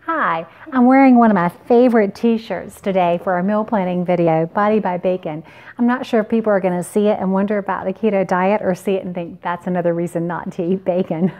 Hi, I'm wearing one of my favorite t-shirts today for our meal planning video, Body by Bacon. I'm not sure if people are going to see it and wonder about the keto diet or see it and think that's another reason not to eat bacon.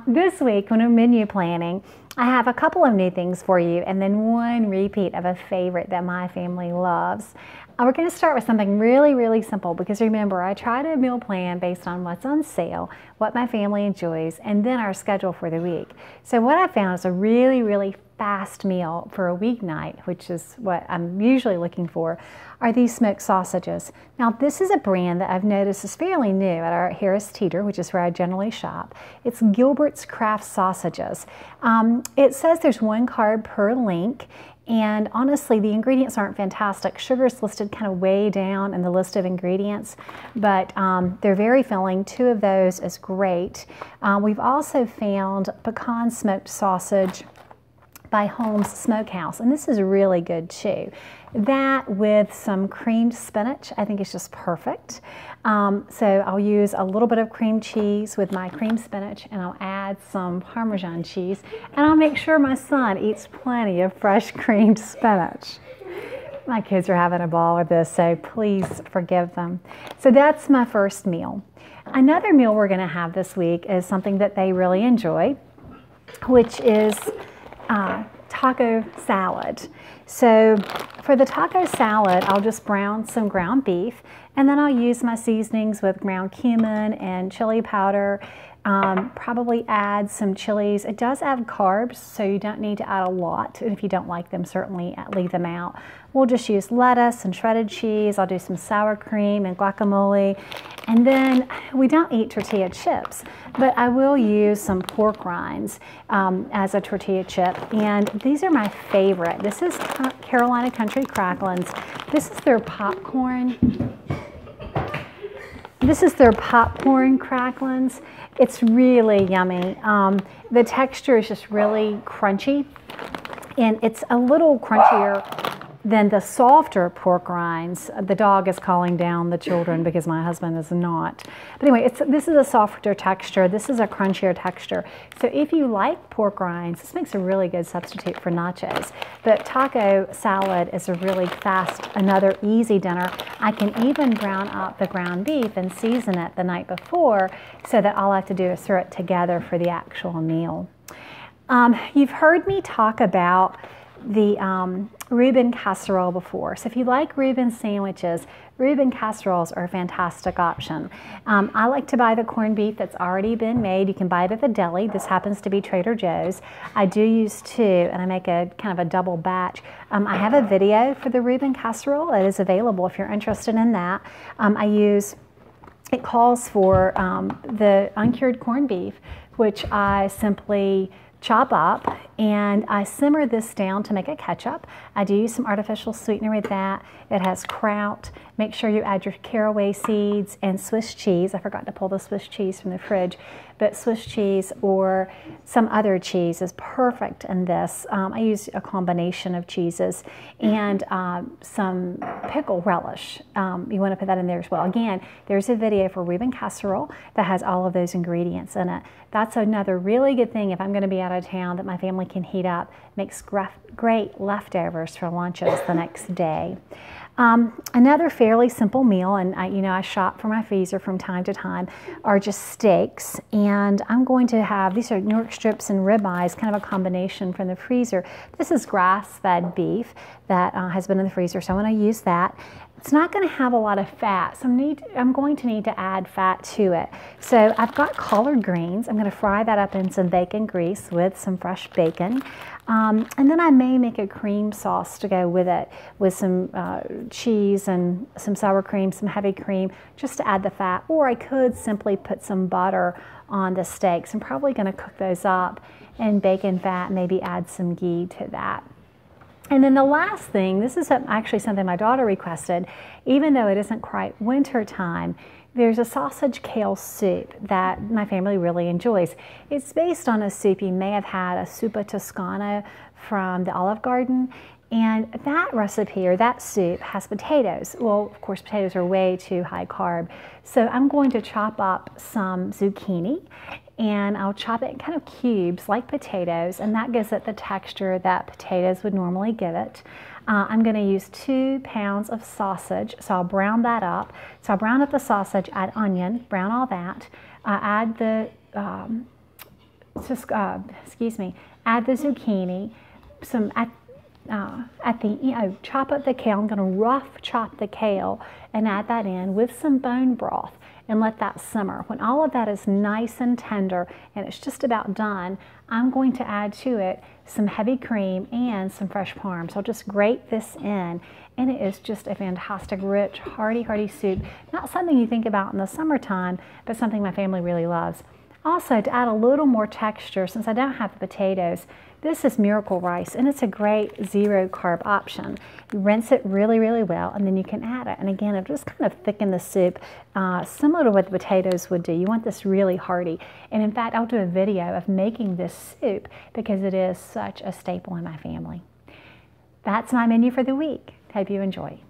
This week when we're menu planning, I have a couple of new things for you and then one repeat of a favorite that my family loves. We're going to start with something really simple because remember, I try to meal plan based on what's on sale, what my family enjoys, and then our schedule for the week. So what I found is a really fast meal for a weeknight, which is what I'm usually looking for, are these smoked sausages. Now this is a brand that I've noticed is fairly new at our Harris Teeter, which is where I generally shop. It's Gilbert's Craft Sausages. It says there's 1 carb per link. And honestly, the ingredients aren't fantastic. Sugar is listed kind of way down in the list of ingredients, but they're very filling. 2 of those is great. We've also found pecan smoked sausage by Holmes Smokehouse, and this is really good too. That with some creamed spinach, I think is just perfect. So I'll use a little bit of cream cheese with my creamed spinach, and I'll add some Parmesan cheese, and I'll make sure my son eats plenty of fresh creamed spinach. My kids are having a ball with this, so please forgive them. So that's my first meal. Another meal we're going to have this week is something that they really enjoy, which is taco salad. So for the taco salad, I'll just brown some ground beef, and then I'll use my seasonings with ground cumin and chili powder. Probably add some chilies. It does add carbs, so you don't need to add a lot. And if you don't like them, certainly leave them out. We'll just use lettuce and shredded cheese. I'll do some sour cream and guacamole. And then we don't eat tortilla chips, but I will use some pork rinds as a tortilla chip. And these are my favorite. This is Carolina Country Cracklins. This is their popcorn. This is their popcorn cracklins. It's really yummy. The texture is just really crunchy, and it's a little crunchier than the softer pork rinds. The dog is calling down the children because my husband is not. But anyway, this is a softer texture. This is a crunchier texture. So if you like pork rinds, this makes a really good substitute for nachos. But taco salad is a really fast, another easy dinner. I can even brown up the ground beef and season it the night before so that all I have to do is throw it together for the actual meal. You've heard me talk about the Reuben casserole before. So if you like Reuben sandwiches, Reuben casseroles are a fantastic option. I like to buy the corned beef that's already been made. You can buy it at the deli. This happens to be Trader Joe's. I do use 2, and I make a kind of a double batch. I have a video for the Reuben casserole that is available if you're interested in that. It calls for the uncured corned beef, which I simply chop up, and I simmer this down to make a ketchup. I do use some artificial sweetener with that. It has kraut. Make sure you add your caraway seeds and Swiss cheese. I forgot to pull the Swiss cheese from the fridge, but Swiss cheese or some other cheese is perfect in this. I use a combination of cheeses and some pickle relish. You want to put that in there as well. Again, there's a video for Reuben casserole that has all of those ingredients in it. That's another really good thing if I'm going to be out of town that my family can heat up. Makes great leftovers for lunches the next day. Another fairly simple meal, and I shop for my freezer from time to time, are just steaks. And I'm going to have, these are New York strips and ribeyes, kind of a combination from the freezer. This is grass-fed beef that has been in the freezer, so I want to use that. It's not going to have a lot of fat, so I'm going to need to add fat to it. So I've got collard greens. I'm going to fry that up in some bacon grease with some fresh bacon. And then I may make a cream sauce to go with it, with some cheese and some sour cream, some heavy cream, just to add the fat. Or I could simply put some butter on the steaks. I'm probably going to cook those up in bacon fat, maybe add some ghee to that. And then the last thing, this is actually something my daughter requested, even though it isn't quite winter time. There's a sausage kale soup that my family really enjoys. It's based on a soup you may have had, a Suppa Toscana from the Olive Garden. And that recipe or that soup has potatoes. Well, of course, potatoes are way too high carb. So I'm going to chop up some zucchini and I'll chop it in kind of cubes like potatoes, and that gives it the texture that potatoes would normally give it. I'm going to use 2 pounds of sausage, so I'll brown that up. So I'll brown up the sausage, add onion, brown all that, add the add the zucchini, some chop up the kale. I'm going to rough chop the kale and add that in with some bone broth and let that simmer. When all of that is nice and tender and it's just about done, I'm going to add to it some heavy cream and some fresh parm. So I'll just grate this in, and it is just a fantastic, rich, hearty soup. Not something you think about in the summertime, but something my family really loves. Also, to add a little more texture, since I don't have the potatoes, this is miracle rice, and it's a great 0-carb option. You rinse it really well, and then you can add it. And again, it'll just kind of thicken the soup, similar to what the potatoes would do. You want this really hearty. And in fact, I'll do a video of making this soup because it is such a staple in my family. That's my menu for the week. Hope you enjoy.